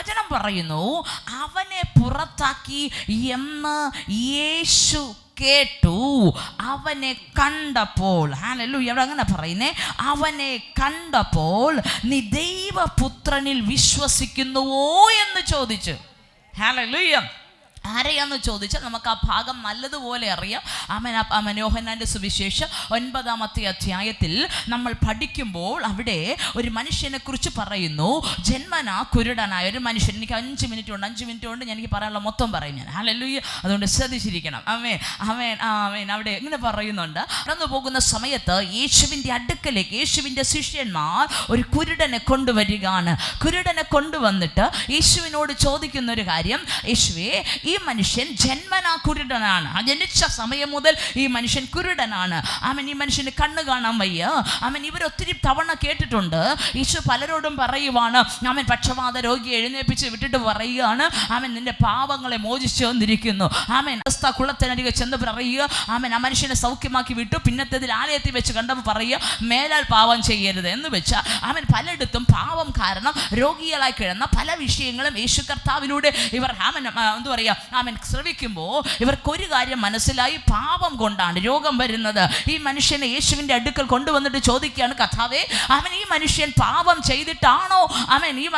വചനം പറയുന്നു, അവനെ പുറത്താക്കി എന്ന് യേശു കേട്ടു. അവനെ കണ്ടപ്പോൾ, ഹല്ലേലൂയ, അവിടെ അങ്ങനെ പറയുന്നേ, അവനെ കണ്ടപ്പോൾ നീ ദൈവപുത്രനിൽ വിശ്വസിക്കുന്നുവോ എന്ന് ചോദിച്ചു. ഹല്ലേലൂയ. ആരെയാന്ന് ചോദിച്ചാൽ നമുക്ക് ആ ഭാഗം നല്ലതുപോലെ അറിയാം. യോഹന്നാന്റെ സുവിശേഷം 9-ാമത്തെ അധ്യായത്തിൽ നമ്മൾ പഠിക്കുമ്പോൾ അവിടെ ഒരു മനുഷ്യനെ കുറിച്ച് പറയുന്നു, ജന്മനാ കുരുടനായ ഒരു മനുഷ്യൻ. എനിക്ക് 5 മിനിറ്റ് കൊണ്ട് എനിക്ക് പറയാനുള്ള മൊത്തം പറയും ഞാൻ. ഹല്ലേലൂയ. അതുകൊണ്ട് ശ്രദ്ധിച്ചിരിക്കണം. ആമേൻ, ആമേൻ, ആമേൻ. അവിടെ ഇങ്ങനെ പറയുന്നുണ്ട്, കടന്നു പോകുന്ന സമയത്ത് യേശുവിൻ്റെ അടുക്കലേക്ക് യേശുവിൻ്റെ ശിഷ്യന്മാർ ഒരു കുരുടനെ കൊണ്ടുവരികയാണ്. കുരുടനെ കൊണ്ടുവന്നിട്ട് യേശുവിനോട് ചോദിക്കുന്ന ഒരു കാര്യം, യേശുവേ, ഈ മനുഷ്യൻ ജന്മനാ കുരുടനാണ്. ജനിച്ച സമയം മുതൽ ഈ മനുഷ്യൻ കുരുടനാണ്. ഈ മനുഷ്യന് കണ്ണ് കാണാൻ വയ്യ. ഇവരൊത്തിരി തവണ കേട്ടിട്ടുണ്ട്. യേശു പലരോടും പറയുവാണ്, പക്ഷപാത രോഗിയെ എഴുന്നേൽപ്പിച്ച് വിട്ടിട്ട് പറയുകയാണ്, നിന്റെ പാപങ്ങളെ മോചിച്ചു വന്നിരിക്കുന്നു. കുളത്തിനരികെ ചെന്ന് പറയുക, ആ മനുഷ്യനെ സൗഖ്യമാക്കി വിട്ടു. പിന്നത്തേതിൽ ആലയത്തിൽ വെച്ച് കണ്ടപ്പോൾ പറയുക, മേലാൽ പാപം ചെയ്യരുത് എന്ന് വെച്ചാൽ പലയിടത്തും പാപം കാരണം രോഗികളായി കിടന്ന പല വിഷയങ്ങളും യേശു കർത്താവിലൂടെ ഇവർ എന്താ പറയുക ശ്രവിക്കുമ്പോൾ ഇവർക്കൊരു കാര്യം മനസ്സിലായി, പാപം കൊണ്ടാണ് രോഗം വരുന്നത്. ഈ മനുഷ്യനെ യേശുവിൻ്റെ അടുക്കൽ കൊണ്ടുവന്നിട്ട് ചോദിക്കുകയാണ്, കർത്താവേ, ഈ മനുഷ്യൻ പാപം ചെയ്തിട്ടാണോ? ഈ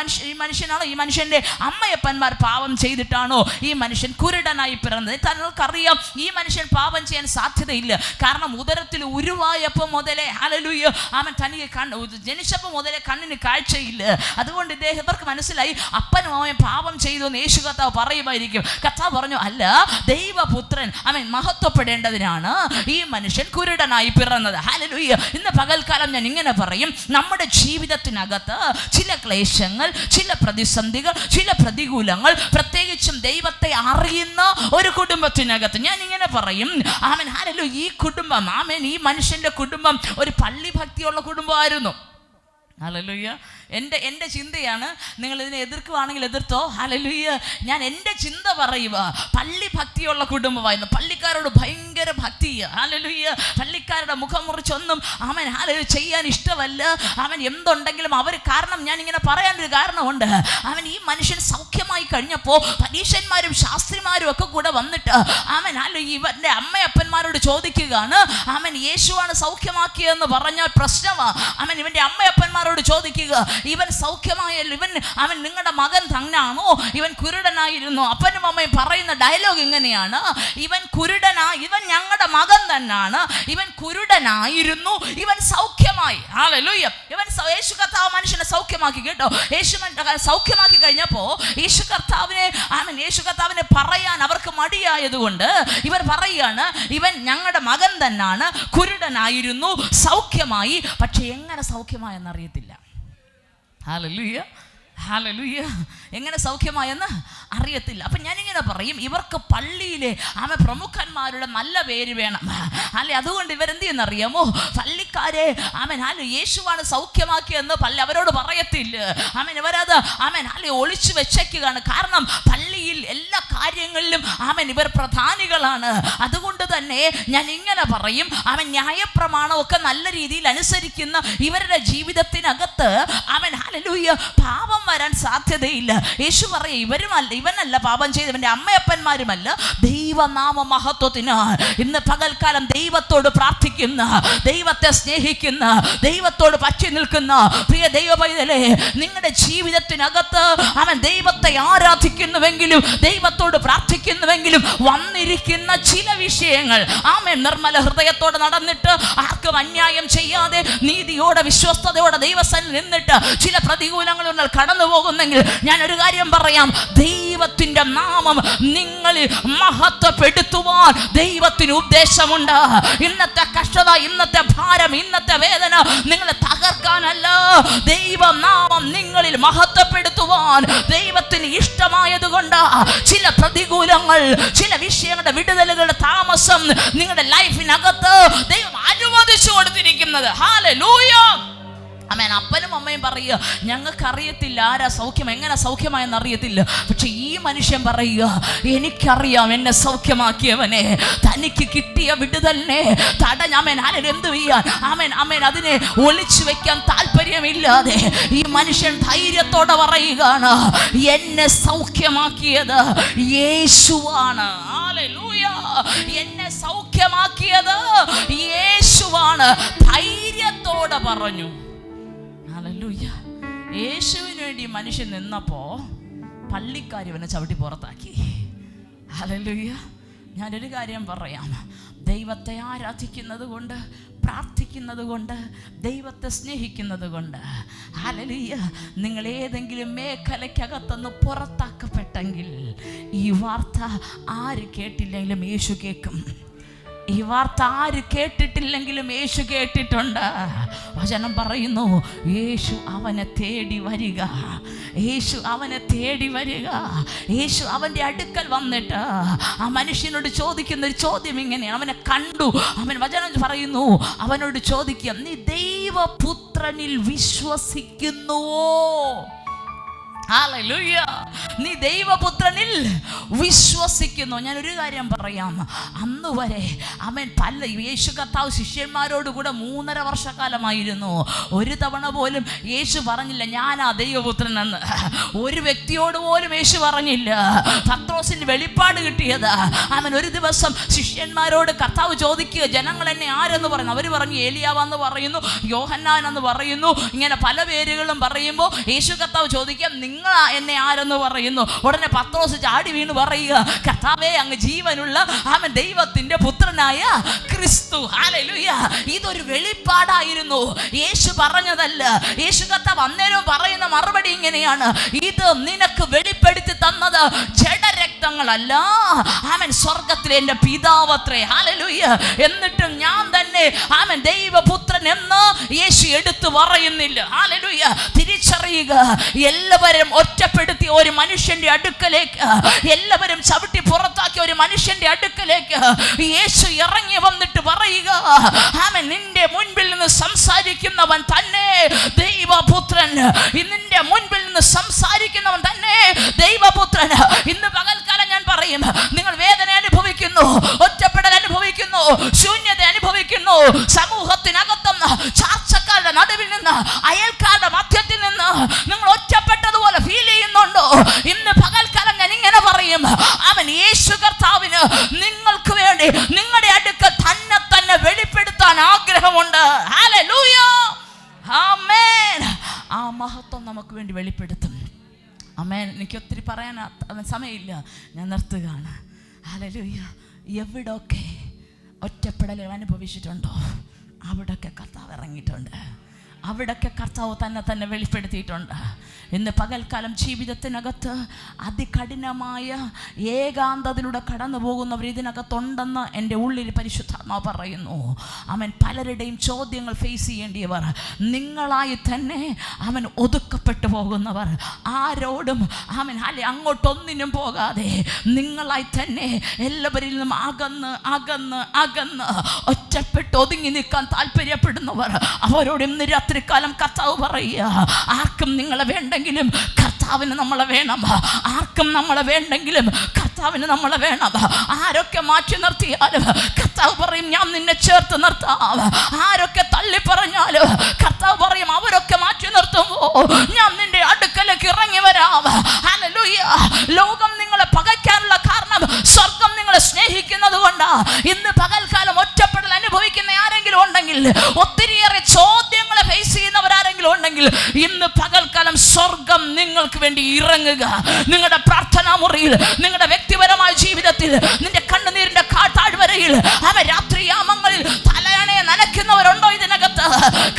മനുഷ്യനാണോ, ഈ മനുഷ്യൻ്റെ അമ്മയപ്പന്മാർ പാപം ചെയ്തിട്ടാണോ ഈ മനുഷ്യൻ കുരുടനായി പിറന്നത്? തങ്ങൾക്കറിയാം ഈ മനുഷ്യൻ പാപം ചെയ്യാൻ സാധ്യതയില്ല. കാരണം ഉദരത്തിൽ ഉരുവായപ്പോൾ മുതലേ, ഹല്ലേലൂയ, തനിക്ക് ജനിച്ചപ്പോൾ മുതലേ കണ്ണിന് കാഴ്ചയില്ല. അതുകൊണ്ട് ഇവർക്ക് മനസ്സിലായി അപ്പനും അമ്മയും പാപം ചെയ്തു എന്ന് യേശു കർത്താവ് പറയുമായിരിക്കും. കർത്താവ് പറഞ്ഞു, അല്ല, ദൈവപുത്രൻ മഹത്വപ്പെടേണ്ടതിനാണ് ഈ മനുഷ്യൻ കുരുടനായി പിറന്നത്. ഹല്ലേലൂയ. ഇന്ന് പകൽക്കാലം ഞാൻ ഇങ്ങനെ പറയും, നമ്മുടെ ജീവിതത്തിനകത്ത് ചില ക്ലേശങ്ങൾ, ചില പ്രതിസന്ധികൾ, ചില പ്രതികൂലങ്ങൾ, പ്രത്യേകിച്ചും ദൈവത്തെ അറിയുന്ന ഒരു കുടുംബത്തിനകത്ത് ഞാൻ ഇങ്ങനെ പറയും, ഹല്ലേലൂയ, ഈ കുടുംബം, ഈ മനുഷ്യന്റെ കുടുംബം ഒരു പള്ളി ഭക്തിയുള്ള കുടുംബമായിരുന്നു. ഹല്ലേലൂയ. എൻ്റെ ചിന്തയാണ്. നിങ്ങൾ ഇതിനെ എതിർക്കുവാണെങ്കിൽ എതിർത്തോ. ഹല്ലേലൂയ. ഞാൻ എൻ്റെ ചിന്ത പറയുക, പള്ളി ഭക്തിയുള്ള കുടുംബമായിരുന്നു. പള്ളിക്കാരോട് ഭയങ്കര ഭക്തി. ഹല്ലേലൂയ. പള്ളിക്കാരുടെ മുഖം മുറിച്ചൊന്നും ഹല്ലേലൂയ ചെയ്യാൻ ഇഷ്ടമല്ല. എന്തുണ്ടെങ്കിലും അവർ, കാരണം ഞാൻ ഇങ്ങനെ പറയാനൊരു കാരണമുണ്ട്. ഈ മനുഷ്യൻ സൗഖ്യമായി കഴിഞ്ഞപ്പോൾ പരീശന്മാരും ശാസ്ത്രിമാരും ഒക്കെ കൂടെ വന്നിട്ട് ഇവൻ്റെ അമ്മയപ്പന്മാരോട് ചോദിക്കുകയാണ്, യേശുവാണ് സൗഖ്യമാക്കിയതെന്ന് പറഞ്ഞാൽ പ്രശ്നമാണ്. ഇവൻ്റെ അമ്മയപ്പന്മാരോട് ചോദിക്കുക, ഇവൻ സൗഖ്യമായല്ലോ, അവൻ നിങ്ങളുടെ മകൻ തന്നെയാണോ? ഇവൻ കുരുടനായിരുന്നു. അപ്പനും അമ്മയും പറയുന്ന ഡയലോഗ് ഇങ്ങനെയാണ്, ഇവൻ ഞങ്ങളുടെ മകൻ തന്നെയാണ്, ഇവൻ കുരുടനായിരുന്നു, ഇവൻ സൗഖ്യമായി. ഹല്ലേലൂയ. യേശു കർത്താവ് മനുഷ്യനെ സൗഖ്യമാക്കി കേട്ടോ. യേശു സൗഖ്യമാക്കി കഴിഞ്ഞപ്പോൾ യേശു കർത്താവിനെ പറയാൻ അവർക്ക് മടിയായതുകൊണ്ട് ഇവർ പറയുകയാണ്, ഇവൻ ഞങ്ങളുടെ മകൻ തന്നെയാണ്, കുരുടനായിരുന്നു, സൗഖ്യമായി. പക്ഷെ എങ്ങനെ സൗഖ്യമായെന്നറിയത്തില്ല. Hallelujah, hallelujah. എങ്ങനെ സൗഖ്യമായെന്ന് അറിയത്തില്ല. അപ്പം ഞാനിങ്ങനെ പറയും, ഇവർക്ക് പള്ളിയിലെ പ്രമുഖന്മാരുടെ നല്ല പേര് വേണം. അതുകൊണ്ട് ഇവരെന്ത് ചെയ്യുന്നറിയാമോ? പള്ളിക്കാരെ യേശുവാണ് സൗഖ്യമാക്കിയെന്ന് പള്ളി അവരോട് പറയത്തില്ല. ഇവരത് ഒളിച്ചു വെച്ചേക്കുകയാണ്. കാരണം പള്ളിയിൽ എല്ലാ കാര്യങ്ങളിലും ഇവർ പ്രധാനികളാണ്. അതുകൊണ്ട് തന്നെ ഞാൻ ഇങ്ങനെ പറയും, ന്യായപ്രമാണമൊക്കെ നല്ല രീതിയിൽ അനുസരിക്കുന്ന ഇവരുടെ ജീവിതത്തിനകത്ത് ഹല്ലേലൂയ പാപം വരാൻ സാധ്യതയില്ല. യേശു പറയും, ഇവനല്ല പാപം ചെയ്ത്, ഇവൻ്റെ അമ്മയപ്പന്മാരുമല്ല, ദൈവനാമ മഹത്വത്തിന് ഇന്ന് പകൽക്കാലം ദൈവത്തോട് പ്രാർത്ഥിക്കുന്ന, ദൈവത്തെ സ്നേഹിക്കുന്ന, ദൈവത്തോട് പറ്റി നിൽക്കുന്ന പ്രിയ ദൈവ പൈതലേ, നിങ്ങളുടെ ജീവിതത്തിനകത്ത് ദൈവത്തെ ആരാധിക്കുന്നുവെങ്കിലും ദൈവത്തോട് പ്രാർത്ഥിക്കുന്നുവെങ്കിലും വന്നിരിക്കുന്ന ചില വിഷയങ്ങൾ നിർമ്മല ഹൃദയത്തോടെ നടന്നിട്ട് ആർക്കും അന്യായം ചെയ്യാതെ നീതിയോടെ വിശ്വസ്തയോടെ ദൈവസന്നിധിയിൽ നിന്നിട്ട് ചില പ്രതികൂലങ്ങൾ കടന്നു പോകുന്നെങ്കിൽ ഞാൻ ഒരു കാര്യം പറയാം, ദൈവത്തിന്റെ നാമം നിങ്ങളിൽ മഹത്വപ്പെടുത്തുവാൻ ദൈവത്തിന് ഉദ്ദേശമുണ്ട്. ഇന്നത്തെ കഷ്ടത, ഇന്നത്തെ ഭാരം, ഇന്നത്തെ വേദന നിങ്ങളെ തകർക്കാനല്ല, ദൈവനാമം നിങ്ങളിൽ മഹത്വപ്പെടുത്തുവാൻ ദൈവത്തിന് ഇഷ്ടമായതുകൊണ്ട് ചില പ്രതികൂലങ്ങൾ, ചില വിഷയങ്ങളുടെ വിടുതലുകളുടെ താമസം നിങ്ങളുടെ ലൈഫിനകത്ത് ദൈവം അനുവദിച്ചു കൊടുത്തിരിക്കുന്നത്. ഹല്ലേലൂയ. ആമേൻ. അപ്പനും അമ്മയും പറയുക, ഞങ്ങൾക്കറിയത്തില്ല ആരാ സൗഖ്യം, എങ്ങനെ സൗഖ്യമായെന്ന് അറിയത്തില്ല. പക്ഷെ ഈ മനുഷ്യൻ പറയുക, എനിക്കറിയാം എന്നെ സൗഖ്യമാക്കിയവനെ, തനിക്ക് കിട്ടിയ വിടുതലിനെ തടഞ്ഞാമേൻ ആരും എന്ത് ചെയ്യാൻ ആമേൻ ആമേൻ അതിനെ ഒളിച്ചു വെക്കാൻ താല്പര്യമില്ലാതെ ഈ മനുഷ്യൻ ധൈര്യത്തോടെ പറയുകയാണ്, എന്നെ സൗഖ്യമാക്കിയത് യേശുവാണ്. ഹല്ലേലൂയ. എന്നെ സൗഖ്യമാക്കിയത് യേശുവാണ്. ധൈര്യത്തോടെ പറഞ്ഞു. ഹല്ലേലൂയ. യേശുവിന് വേണ്ടി മനുഷ്യൻ നിന്നപ്പോ പള്ളിക്കാർ ഇവനെ ചവിട്ടി പുറത്താക്കി. ഹല്ലേലൂയ. ഞാനൊരു കാര്യം പറയാം, ദൈവത്തെ ആരാധിക്കുന്നത് കൊണ്ട്, പ്രാർത്ഥിക്കുന്നത് കൊണ്ട്, ദൈവത്തെ സ്നേഹിക്കുന്നത് കൊണ്ട്, ഹല്ലേലൂയ, നിങ്ങൾ ഏതെങ്കിലും മേഖലയ്ക്കകത്തുനിന്ന് പുറത്താക്കപ്പെട്ടെങ്കിൽ ഈ വാർത്ത ആര് കേട്ടില്ലെങ്കിലും യേശു കേൾക്കും. ഈ വാർത്ത ആര് കേട്ടിട്ടില്ലെങ്കിലും യേശു കേട്ടിട്ടുണ്ട്. വചനം പറയുന്നു, യേശു അവനെ തേടി വരിക, യേശു അവനെ തേടി വരിക. യേശു അവൻ്റെ അടുക്കൽ വന്നിട്ട് ആ മനുഷ്യനോട് ചോദിക്കുന്ന ഒരു ചോദ്യം ഇങ്ങനെയാണ്. അവനെ കണ്ടു, അവൻ വചനം പറയുന്നു, അവനോട് ചോദിക്കുക, നീ ദൈവപുത്രനിൽ വിശ്വസിക്കുന്നുവോ? ഹല്ലേലൂയ. നീ ദൈവപുത്രനിൽ വിശ്വസിക്കുന്നു. ഞാനൊരു കാര്യം പറയാം, അന്ന് വരെ അവൻ യേശു കർത്താവ് ശിഷ്യന്മാരോട് കൂടെ 3.5 വർഷക്കാലമായിരുന്നു. ഒരു തവണ പോലും യേശു പറഞ്ഞില്ല ഞാനാ ദൈവപുത്രനെന്ന്. ഒരു വ്യക്തിയോട് പോലും യേശു പറഞ്ഞില്ല. പത്രോസിന് വെളിപ്പാട് കിട്ടിയത്, അവൻ ഒരു ദിവസം ശിഷ്യന്മാരോട് കർത്താവ് ചോദിക്കുക, ജനങ്ങൾ എന്നെ ആരെന്ന് പറയുന്നു? അവർ പറഞ്ഞു ഏലിയാവെന്ന് പറയുന്നു, യോഹന്നാൻ എന്ന് പറയുന്നു, ഇങ്ങനെ പല പേരുകളും പറയുമ്പോൾ യേശു കർത്താവ് ചോദിക്കാം, നിങ്ങൾ എന്നെ ആരെന്ന് പറയുന്നു? ഉടനെ പത്രോസ് ചാടി വീണ് പറയുക, കർത്താവേ, അങ്ങ് ജീവനുള്ള അവൻ ദൈവത്തിന്റെ പുത്രനായ ക്രിസ്തു. ഹല്ലേലൂയ. ഇതൊരു വെളിപ്പാടായിരുന്നു, യേശു പറഞ്ഞതല്ല. യേശു കർത്താവ് അന്നേരം പറയുന്ന മറുപടി ഇങ്ങനെയാണ്, ഇത് നിനക്ക് വെളിപ്പെടുത്തി തന്നത് ജഡരക്തങ്ങളല്ല, അവൻ സ്വർഗത്തിലെ എൻ്റെ പിതാവത്രേ. ഹല്ലേലൂയ. എന്നിട്ടും ഞാൻ തന്നെ അവൻ ദൈവപുത്രൻ എന്ന് യേശു എടുത്തു പറയുന്നില്ല. ഹല്ലേലൂയ. തിരിച്ചറിയുക, എല്ലാവരും ഒറ്റപ്പെടുത്തിയ ഒരു മനുഷ്യന്റെ അടുക്കലേക്ക്, എല്ലാവരും ചവിട്ടി പുറത്താക്കിയ ഒരു മനുഷ്യന്റെ അടുക്കലേക്ക് യേശു ഇറങ്ങി വന്നിട്ട് പറയുക, ആമേൻ, നിന്റെ മുൻപിൽ നിന്ന് സംസാരിക്കുന്നവൻ തന്നെ ദൈവപുത്രൻ. നിന്റെ മുൻപിൽ നിന്ന് സംസാരിക്കുന്നവൻ തന്നെ ദൈവപുത്രൻ. ഇന്ന് പകൽക്കാലം ഞാൻ പറയും, നിങ്ങൾ വേദന അനുഭവിക്കുന്നു, ഒറ്റപ്പെടൽ അനുഭവിക്കുന്നു, ശൂന്യത അനുഭവിക്കുന്നു, സമൂഹത്തിനകത്തുനിന്ന്, ചാർച്ചക്കാരുടെ നടുവിൽ നിന്ന്, അയൽക്കാരുടെ മധ്യത്തിൽ നിന്ന് നിങ്ങൾ ഒറ്റപ്പെട്ടതുപോലെ ഫീൽ ചെയ്യുന്നുണ്ടോ? ഇന്ന് പകൽക്കാലം ഞാൻ ഇങ്ങനെ പറയും, അവൻ യേശു കർത്താവിന് നിങ്ങൾക്ക് വേണ്ടി നിങ്ങളുടെ അടുക്കൽ തന്നെ വെളിപ്പെടുത്താൻ ആഗ്രഹമുണ്ട്. ഹല്ലേലൂയ. ആമേൻ. ആ മഹത്വം നമുക്ക് വേണ്ടി വെളിപ്പെടുത്തും. ആമേൻ. എനിക്ക് ഒത്തിരി പറയാൻ സമയമില്ല, ഞാൻ നിർത്തുകയാണ്. ഹല്ലേലൂയ. എവിടൊക്കെ ഒറ്റപ്പെടലുകൾ അനുഭവിച്ചിട്ടുണ്ടോ അവിടൊക്കെ കർത്താവ് ഇറങ്ങിയിട്ടുണ്ട്, അവിടൊക്കെ കർത്താവ് തന്നെ വെളിപ്പെടുത്തിയിട്ടുണ്ട്. ഇന്ന് പകൽക്കാലം ജീവിതത്തിനകത്ത് അതികഠിനമായ ഏകാന്തതയിലൂടെ കടന്നു പോകുന്നവർ ഇതിനകത്തുണ്ടെന്ന് എൻ്റെ ഉള്ളിൽ പരിശുദ്ധാത്മാവ് പറയുന്നു. അവൻ പലരുടെയും ചോദ്യങ്ങൾ ഫേസ് ചെയ്യേണ്ടിയവർ, നിങ്ങളായി തന്നെ അവൻ ഒതുക്കപ്പെട്ടു പോകുന്നവർ, ആരോടും അവൻ അങ്ങോട്ടൊന്നിനും പോകാതെ നിങ്ങളായി തന്നെ എല്ലാവരിൽ നിന്നും അകന്ന് ഒറ്റപ്പെട്ട് ഒതുങ്ങി നിൽക്കാൻ താല്പര്യപ്പെടുന്നവർ, അവരോട് ഇന്ന് രാത്രികാലം കർത്താവ് പറയുക, ആർക്കും നിങ്ങളെ വേണ്ടെങ്കിലും കർത്താവിന് നമ്മളെ വേണം. ആർക്കും നമ്മളെ വേണ്ടെങ്കിലും കർത്താവിന് നമ്മളെ വേണം. ആരൊക്കെ മാറ്റി നിർത്തിയാലും കർത്താവ് പറയും, ഞാൻ നിന്നെ ചേർത്ത് നിർത്താം. ആരൊക്കെ തള്ളി പറഞ്ഞാലും കർത്താവ് പറയും, അവരൊക്കെ മാറ്റി നിർത്തുമ്പോൾ ഞാൻ നിന്റെ അടുക്കലേക്ക് ഇറങ്ങി വരാം. ഹല്ലേലൂയ. ലോകം നിങ്ങളെ പകയ്ക്കാനുള്ള കാരണം സ്വർഗം നിങ്ങളെ സ്നേഹിക്കുന്നത് കൊണ്ടാ. ഇന്ന് പകൽക്കാലം ഒറ്റപ്പെടൽ അനുഭവിക്കുന്ന ആരെങ്കിലും ഉണ്ടെങ്കിൽ, ഒത്തിരിയേറെ ചോദ്യങ്ങളെ ഫേസ് ചെയ്യുന്നവരാരെങ്കിലും ഉണ്ടെങ്കിൽ, ഇന്ന് പകൽക്കാലം സ്വർഗം നിങ്ങൾക്ക് വേണ്ടി ഇറങ്ങുക. നിങ്ങളുടെ പ്രാർത്ഥനാ മുറിയിൽ, നിങ്ങളുടെ വ്യക്തിപരമായ ജീവിതത്തിൽ, നിന്റെ കണ്ണുനീരിന്റെ താഴ്വരയിൽ, രാത്രിയാമങ്ങളിൽ തലയണയെ നനയ്ക്കുന്നവരുണ്ടോ? ഇതിനകത്ത്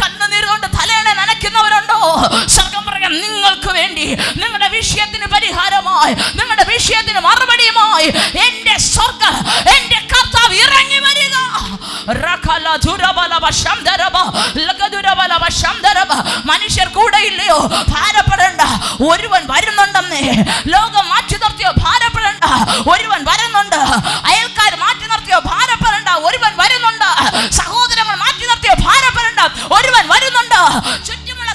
കണ്ണുനീർ കൊണ്ട് തലയണയെ നനയ്ക്കുന്നവരുണ്ടോ? സ്വർഗം പറയാം, നിങ്ങൾക്ക് വേണ്ടി, നിങ്ങളുടെ വിഷയത്തിന് പരിഹാരമായി, നിങ്ങളുടെ വിഷയത്തിന് മറുപടിയുമായി എന്റെ സ്വർഗം, എന്റെ കർത്താവ് ഇറങ്ങി വരിക. മനുഷ്യർ കൂടെ ഇല്ലയോ? ഭാരപ്പെടേണ്ട, ഒരുവൻ വരുന്നുണ്ടെന്നേ. ലോകം മാറ്റി നിർത്തിയോ? ഭാരപ്പെടേണ്ട, ഒരുവൻ വരുന്നുണ്ട്. അയൽക്കാർ മാറ്റി നിർത്തിയോ? ഭാരപ്പെടേണ്ട, ഒരുവൻ വരുന്നുണ്ട്. സഹോദരങ്ങൾ മാറ്റി നിർത്തിയോ? ഭാരപ്പെടേണ്ട, ഒരുവൻ വരുന്നുണ്ട്. ചുറ്റുമുള്ള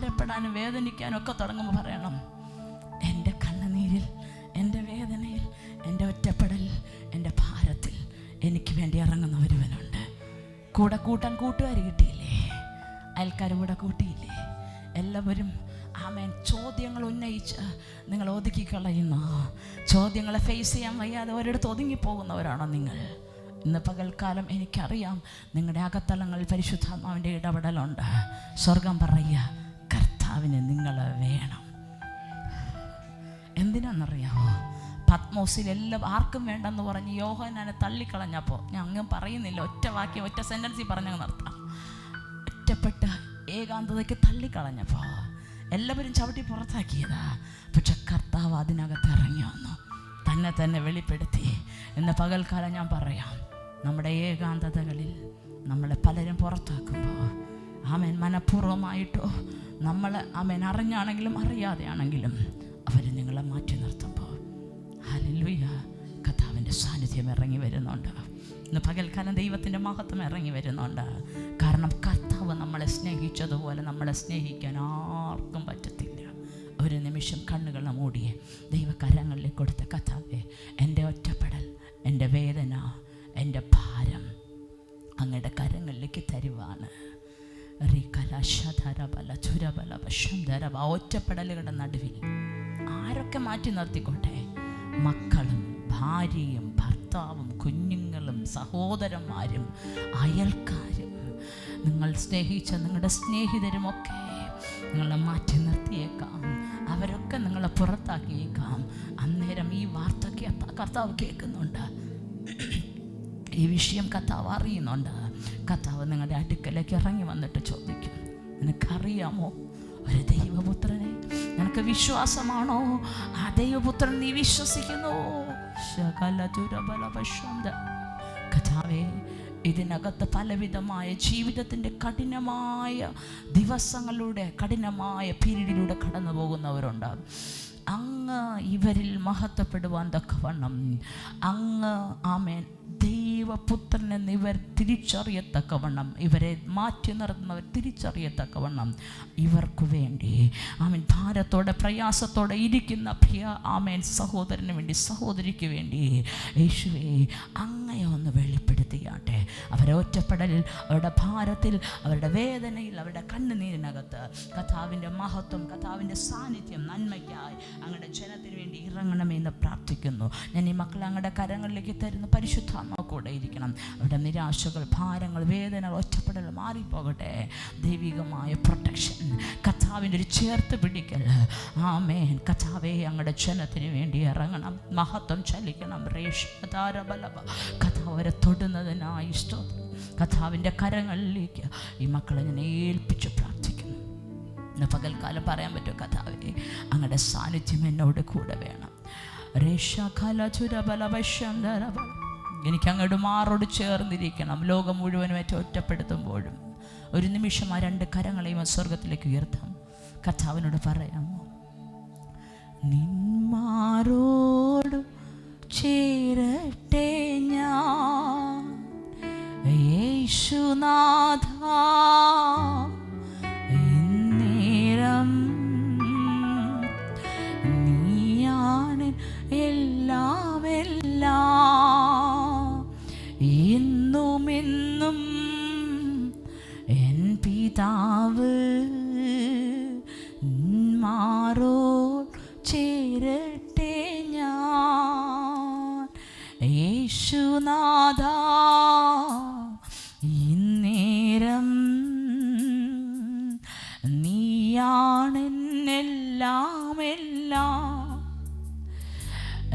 ഭാരപ്പെടാനും വേദനിക്കാനും ഒക്കെ തുടങ്ങുമ്പോൾ പറയണം, എൻ്റെ കണ്ണുനീരിൽ, എൻ്റെ വേദനയിൽ, എൻ്റെ ഒറ്റപ്പെടൽ, എൻ്റെ ഭാരത്തിൽ എനിക്ക് വേണ്ടി ഇറങ്ങുന്ന ഒരുവനുണ്ട്. കൂടെ കൂട്ടാൻ കൂട്ടുകാർ കിട്ടിയില്ലേ? അയൽക്കാർ കൂടെ കൂട്ടിയില്ലേ? എല്ലാവരും ആമേൻ ചോദ്യങ്ങൾ ഉന്നയിച്ച് നിങ്ങൾ ഒതുക്കി കളയുന്ന, ചോദ്യങ്ങളെ ഫേസ് ചെയ്യാൻ വയ്യാതെ ഒരിടത്ത് ഒതുങ്ങിപ്പോകുന്നവരാണോ നിങ്ങൾ? ഇന്ന് പകൽക്കാലം എനിക്കറിയാം നിങ്ങളുടെ അകത്തളങ്ങളിൽ പരിശുദ്ധാത്മാവിൻ്റെ ഇടപെടലുണ്ട്. സ്വർഗം പറയുക, കർത്താവിന് നിങ്ങൾ വേണം. എന്തിനാണെന്നറിയാമോ? പത്മോസിൽ എല്ലാം ആർക്കും വേണ്ടെന്ന് പറഞ്ഞ് യോഹന്നാനെ തള്ളിക്കളഞ്ഞപ്പോൾ, ഞാൻ അങ്ങ് പറയുന്നില്ല, ഒറ്റ വാക്യം ഒറ്റ സെൻറ്റൻസിൽ പറഞ്ഞങ്ങ് നിർത്താം. ഒറ്റപ്പെട്ട ഏകാന്തതയ്ക്ക് തള്ളിക്കളഞ്ഞപ്പോൾ എല്ലാവരും ചവിട്ടി പുറത്താക്കിയതാ. പക്ഷെ കർത്താവ് അതിനകത്ത് ഇറങ്ങി വന്നു, തന്നെ വെളിപ്പെടുത്തി. ഇന്ന് പകൽക്കാലം ഞാൻ പറയാം, നമ്മുടെ ഏകാന്തതകളിൽ നമ്മളെ പലരും പുറത്താക്കുമ്പോൾ, ആമേൻ മനഃപൂർവ്വമായിട്ടോ നമ്മൾ ആമേൻ അറിഞ്ഞാണെങ്കിലും അറിയാതെയാണെങ്കിലും അവർ നിങ്ങളെ മാറ്റി നിർത്തുമ്പോൾ, ഹല്ലേലൂയ, കർത്താവിൻ്റെ സാന്നിധ്യം ഇറങ്ങി വരുന്നുണ്ട്. ഇന്ന് പകൽക്കാലം ദൈവത്തിൻ്റെ മഹത്വം ഇറങ്ങി വരുന്നുണ്ട്. കാരണം കർത്താവ് നമ്മളെ സ്നേഹിച്ചതുപോലെ നമ്മളെ സ്നേഹിക്കാൻ ആർക്കും പറ്റത്തില്ല. ഒരു നിമിഷം കണ്ണുകൾ മൂടിയേ ദൈവകരങ്ങളിലേക്ക് കൊടുത്ത, കർത്താവേ, എൻ്റെ ഒറ്റപ്പെടൽ, എൻ്റെ വേദന, എൻ്റെ ഭാരം അങ്ങയുടെ കരങ്ങളിലേക്ക് തരുവാണ്. ഒറ്റപ്പെടലുകളുടെ നടുവിൽ ആരൊക്കെ മാറ്റി നിർത്തിക്കോട്ടെ, മക്കളും ഭാര്യയും ഭർത്താവും കുഞ്ഞുങ്ങളും സഹോദരന്മാരും അയൽക്കാരും, നിങ്ങൾ സ്നേഹിച്ച നിങ്ങളുടെ സ്നേഹിതരുമൊക്കെ നിങ്ങളെ മാറ്റി നിർത്തിയേക്കാം. അവരൊക്കെ നിങ്ങളെ പുറത്താക്കിയേക്കാം. അന്നേരം ഈ വാർത്ത കർത്താവ് കേൾക്കുന്നുണ്ട്, ഈ വിഷയം കർത്താവ് അറിയുന്നുണ്ട്. കർത്താവ് നിങ്ങളുടെ അടുക്കലേക്ക് ഇറങ്ങി വന്നിട്ട് ചോദിക്കും, നിനക്കറിയാമോ ഒരു ദൈവപുത്രനെ? നിനക്ക് വിശ്വാസമാണോ? ആ ദൈവപുത്രൻ നീ വിശ്വസിക്കുന്നു? കർത്താവേ, ഇതിനകത്ത് പലവിധമായ ജീവിതത്തിൻ്റെ കഠിനമായ ദിവസങ്ങളിലൂടെ, കഠിനമായ പീരീഡിലൂടെ കടന്നു പോകുന്നവരുണ്ട്. അങ്ങ് ഇവരിൽ മഹത്വപ്പെടുവാൻ തക്കവണ്ണം, അങ്ങ് ആമേൻ ദൈവപുത്രനെന്ന് ഇവർ തിരിച്ചറിയത്തക്കവണ്ണം, ഇവരെ മാറ്റി നിർത്തുന്നവർ തിരിച്ചറിയത്തക്കവണ്ണം ഇവർക്ക് വേണ്ടി ആമേൻ ഭാരത്തോടെ പ്രയാസത്തോടെ ഇരിക്കുന്ന പ്രിയ ആമേൻ സഹോദരന് വേണ്ടി, സഹോദരിക്ക് വേണ്ടി യേശുവേ അങ്ങയെ ഒന്ന് വെളിപ്പെടുത്തിയാട്ടെ. അവരെ ഒറ്റപ്പെടലിൽ, അവരുടെ ഭാരത്തിൽ, അവരുടെ വേദനയിൽ, അവരുടെ കണ്ണുനീരിനകത്ത് കർത്താവിൻ്റെ മഹത്വം, കർത്താവിൻ്റെ സാന്നിധ്യം നന്മയ്ക്കായി അങ്ങയുടെ ജനത്തിന് വേണ്ടി ഇറങ്ങണമെന്ന് പ്രാർത്ഥിക്കുന്നു. ഞാൻ ഈ മക്കളെ അങ്ങയുടെ കരങ്ങളിലേക്ക് തരുന്നു. പരിശുദ്ധാത്മാവ് കൂടെ ഇരിക്കണം. അവരുടെ നിരാശകൾ, ഭാരങ്ങൾ, വേദനകൾ, ഒറ്റപ്പെടൽ മാറിപ്പോകട്ടെ. ദൈവികമായ പ്രൊട്ടക്ഷൻ, കർത്താവിൻ്റെ ഒരു ചേർത്ത് പിടിക്കൽ. ആമേൻ. കർത്താവേ, അങ്ങയുടെ ജനത്തിന് വേണ്ടി ഇറങ്ങണം. മഹത്വം ചലിക്കണം. കർത്താവ് അവരെ തൊടുന്നതിനായി സ്തോത്രം. കർത്താവിൻ്റെ കരങ്ങളിലേക്ക് ഈ മക്കളെ ഞാൻ ഏൽപ്പിച്ച് പ്രാർത്ഥിക്കുന്നു. ഇന്ന് പകൽക്കാലം പറയാൻ പറ്റുമോ, കർത്താവേ അങ്ങയുടെ സാന്നിധ്യം എന്നോട് കൂടെ വേണം. എനിക്ക് അങ്ങോട്ട് മാറോട് ചേർന്നിരിക്കണം. ലോകം മുഴുവനുമായിട്ട് ഒറ്റപ്പെടുത്തുമ്പോഴും ഒരു നിമിഷം ആ രണ്ട് കരങ്ങളെയും സ്വർഗത്തിലേക്ക് ഉയർത്താം. കർത്താവിനോട് പറയാമോ, നിന്മാറോട് ചേരട്ടെ ഞാൻ യേശുനാഥ, ഇന്നേരം നീയാണ് എല്ലാം എല്ലാം, എന്നുമെന്നും എൻ പിതാവ് മാറോ ചേരട്ടെ ഞാൻ യേശുനാഥ, ഇന്നേരം നീയാണെന്നെല്ലാം എല്ലാം,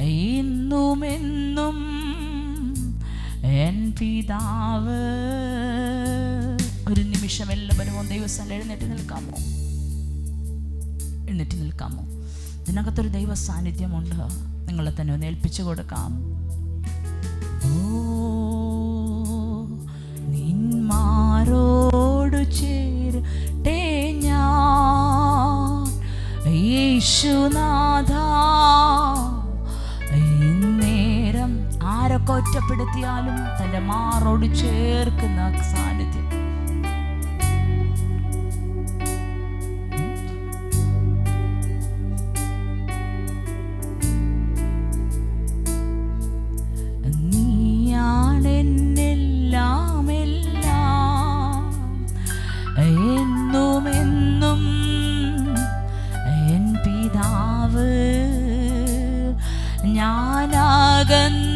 എന്നുമെന്നും എൻ പിതാവ്. ഒരു നിമിഷം എല്ലാവരും ദൈവസ്ഥലം എഴുന്നേറ്റ് നിൽക്കാമോ? എഴുന്നേറ്റ് നിൽക്കാമോ? ഇതിനകത്തൊരു ദൈവ സാന്നിധ്യമുണ്ട്. നിങ്ങളെ തന്നെ ഒന്ന് ഏൽപ്പിച്ചു കൊടുക്കാം. ഓ നിന്മാരോട് ചേരട്ടെ ഞാൻ യേശുനാഥ, ഇന്നേരം ആരൊക്കെ ഒറ്റപ്പെടുത്തിയാലും തൻ്റെ മാറോട് ചേർക്കുന്ന സാന്നിധ്യം. പിതാവ്. ഞാനകന്നാലും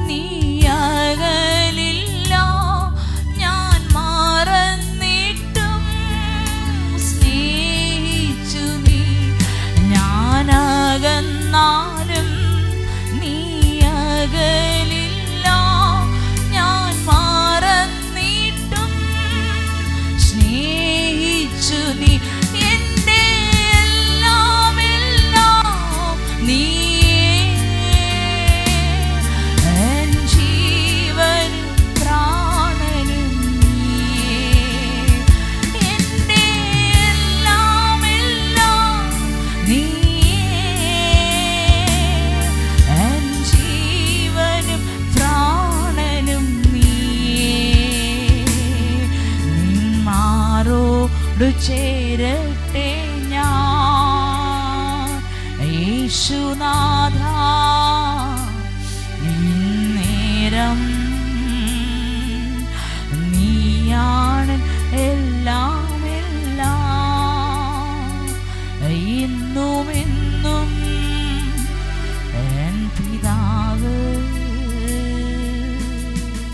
നീ അകലില്ല, ഞാൻ മറന്നിട്ടും സ്നേഹിച്ചു നീ. ഞാനകന്നാലും നീ അകലില്ല, ഞാൻ മറന്നിട്ടും സ്നേഹിച്ചു നീ. എൻ്റെ എല്ലാം എല്ലാം നീയേ, എൻ ജീവനും പ്രാണനും നീയേ. എൻ്റെ എല്ലാം എല്ലാം നീയേ, എൻ ജീവനും പ്രാണനും നീയേ. നിന്മാരോട് ചേരട്ടെ ഞാൻ യേശുനാഥ,